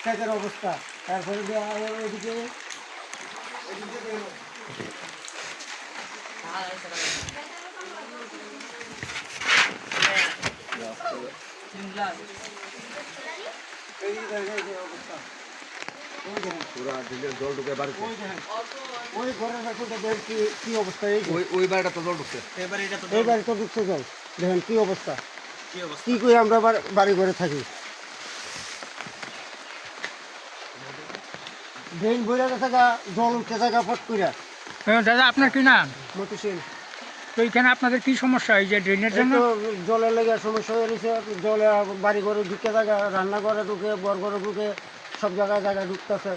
সেচের অবস্থা। তারপরে এদিকে অবস্থা পুরা ড্রেনের জল ঢুকে বাড়িতে। ওই ঘরের ভেতরটা দেখেন কি অবস্থা। ওই বাড়িটা তো জল ঢুকছে। এই বাড়ি তো ঢুকছে জল, দেখেন কি অবস্থা। কি করে আমরা বাড়ি ঘরে থাকি। ড্রেন বইরা গেছে গা, জল উঠতে থাকা ফট কইরা। দাদা আপনার কি নাম? মতি সেন। তো এখানে আপনাদের কি সমস্যা এই যে ড্রেনের জন্য? জলের লেগে সমস্যা হয়ে গেছে। জলে বাড়ি ঘরে ঢুকে থাকা, রান্নাঘরে ঢুকে, বর ঘরে ঢুকে, সব জায়গায় ঢুকতেছে।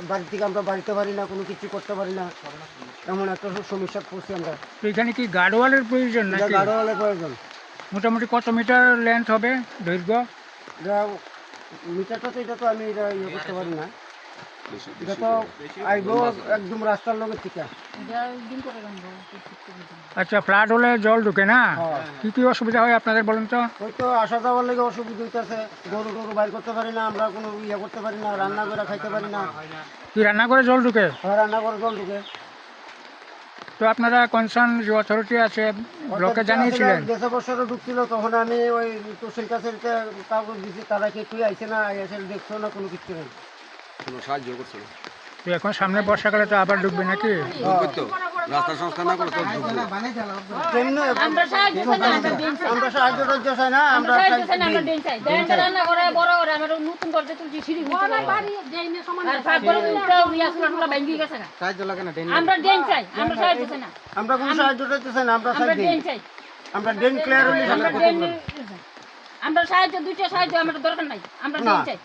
বাড়ি থেকে আমরা বাড়িতে পারি না, কোনো কিছু করতে পারি না, এমন একটা সমস্যা পড়ছি আমরা। তো এখানে কি গার্ডওয়ালের প্রয়োজন নাকি? গাড়োয়ালের প্রয়োজন। মোটামুটি কত মিটার লেন্থ হবে দৈর্ঘ্য? মিটারটা তো এটা তো আমি ইয়ে করতে পারি না। এটা তো আইব একদম রাস্তার লগে থেকে। আচ্ছা, ফ্লাড হলে জল ঢুকে না? হ্যাঁ। কি কি অসুবিধা হয় আপনাদের বলুন তো? ওই তো আসা যাওয়ার লেগে অসুবিধা হইতেছে। গরু বাইর করতে পারি না, আমরা কোনো ইয়ে করতে পারি না, রান্না করে খাইতে পারি না। কি রান্না করে জল ঢুকে? রান্না করে জল ঢুকে। তো আপনারা কনসার্ন যে অথরিটি আছে ব্লকে জানিয়েছিলেন? দেশে বছরও ঢুকছিল, তখন আমি ওই তোষের কাছে কাগজ দিচ্ছি, তারা কি তুই আইসে না, এসে দেখছো না, কোনো কিছু নেই, কোনো সাহায্য করছে না। তো এখন সামনে বর্ষাকালে তো আবার ডুববে নাকি? ঢুকবে তো, রাস্তা সংস্কার না করে তো ঢুকবে। আমরা সাহায্য টাহায্য চাই না, আমরা আমরা কোনো সাহায্য টাহায্য চাই না, আমরা ড্রেন ক্লিয়ার হলে আমরা সাহায্য দুইটা সাহায্য আমাদের দরকার নাই, আমরা ড্রেন চাই।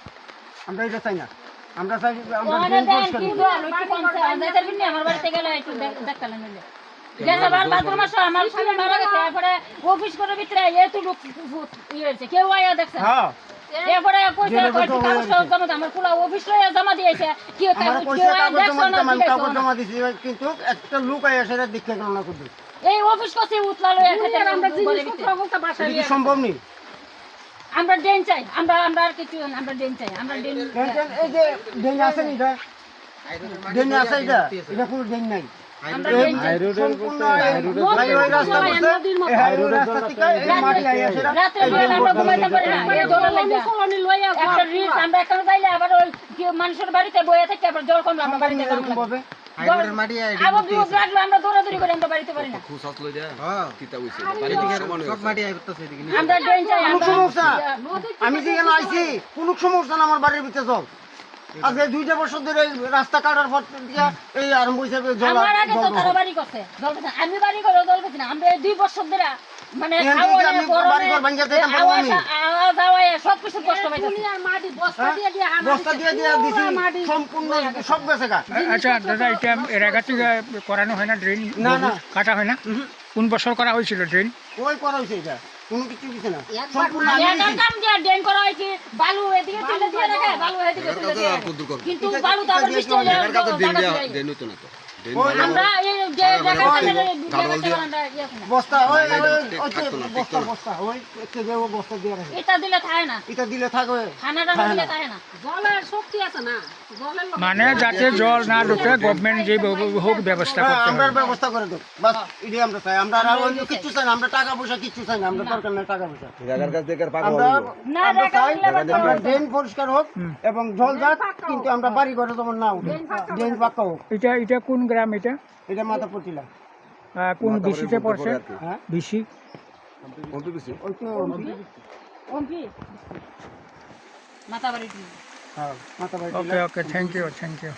আমরা এটা চাই না, আমরা চাই আমরা ওখানে ড্রেন দেন পরিষ্কার কি করি। দোয়া লইতে কোনছে আমাদের বিনে আমার বাড়িতে গেলে একটু দেখতাম নিলে গেছে বার বাথরুম আসো আমার সামনে মারা গেছে। এরপরে অফিস করে ভিতরে এত লোক ইয়ে হয়েছে, কেউ আয়া দেখছে। হ্যাঁ, এরপরে কইছে কয়টি কাগজ জমা দাও, আমার পুরো অফিস লইয়া জমা দিয়েছে। কি আমরা কেউ পয়সা আয়া কাগজ দেখছো না, জমা জিজ্ঞেসও কাগজ না। জমা দিছি, কিন্তু একটা লোক আয়া সেটা দেখতে গেল না করবে। এই অফিস কসে উতলা লইয়া খেতে আমরা এটা কি সম্ভব নেই? আমরা ড্রেন চাই, আমরা আর কিছু আমরা ড্রেন চাই, আমরা ড্রেন। এই যে ড্রেন আছে না, এটা ড্রেন আছে, এটা কোনো ড্রেন নাই। আমরা এই ড্রেন চাই। সম্পূর্ণ হাইওয়ে রাস্তা করছে, এই হাইওয়ে রাস্তা থেকে এই মাটি আইয়া সেটা রাত্রে বেলা আমরা ঘুমাইতে পারি না, এই জলের লাগা একটা রিস্ক। আমরা এখানে যাইলে আবার ওই মানুষের বাড়িতে বইয়া থেকে আবার জল কমলে আমরা বাড়িতে যাবো এরকম না। ভাবে আবার বিপদ লাগলে আমরা দৌড়াদৌড়ি করে আমরা বাড়িতে পারি না। খুশ আসলো যা কিতা হইছে বাড়ি থেকে সব মাটি আমরা ড্রেন চাই। কোনো সমস্যা, আমি যেখানে আইছি কোনো সমস্যা না, আমার বাড়ির ভিতরে জল। আজকে 2 বছর ধরে এই রাস্তা কাটার পর থেকে এই আরম্ভ হিসেবে জল আমার আগে তো তারা বাড়ি করছে জল পেছে, আমি বাড়ি করে জল পেছি না। আমরা এই 2 বছর ধরে মানে এখান থেকে খাওয়া আমি বাড়ি ঘর ভাঙিয়ে দিতাম, আওয়াজ আওয়াজ সব কিছু কষ্ট পাইতেছি। বস্তা দিয়ে দিছি, সম্পূর্ণ সব গেছে গা। আচ্ছা দাদা, এটা এর আগে থেকে করানো হয় না ড্রেন? না, না। কাটা হয় না? কোন বছর করা হয়েছিল ড্রেন? ওই করা হয়েছে, এটা কোনো কিছু দিছে না, সম্পূর্ণ আমি এটার দিছি। কাম দিয়ে ড্রেন করা হয় কি বালু এদিকে তুলে দিয়ে রাখে, বালু এদিকে তুলে দিয়ে রাখে। কিন্তু বালু তো আবার বৃষ্টি হলে এর কাছে দিন জায়গা দেয়া দিয়ে দেন হইতো না তো দেন ওই ভালো আমরা এই যে জায়গা গাড়োয়াল দিয়ে। আমরা ইয়ে করি না। বস্তা ওই থাকতো না, বস্তা বস্তা ওই একটা যে বস্তা দিয়ে রাখে, এটা দিলে থাকে না, এটা দিলে থাকবে। খানাটা না দিলে থাকে না। মানে যাতে জল না ঢুকে গভর্নমেন্ট যে হোক ব্যবস্থা হ্যাঁ, করতে আমরা হবে। ব্যবস্থা করে দেব, বাস এটাই আমরা চাই। আমরা আর অন্য কিছু চাই না, আমরা টাকা পয়সা কিছু চাই না, আমরা দরকার নেই টাকা পয়সা। জায়গার কাছ থেকে পাকা আমরা হলো না, আমরা টাকা চাই দিলে আবার আমরা ড্রেন পরিষ্কার হোক এবং জল যাক, কিন্তু আমরা বাড়ি ঘরে যেমন না উঠে, ড্রেন পাকা হোক। এটা কোন গ্রাম? এটা মাথা পড়ছিলাম। কোন বিসিতে পড়ছে? হ্যাঁ, বিসি কোন বেশি ওই তো ওমপি মাতাবাড়ি। হ্যাঁ, মাথা ওকে ওকে, থ্যাংক ইউ থ্যাংক ইউ।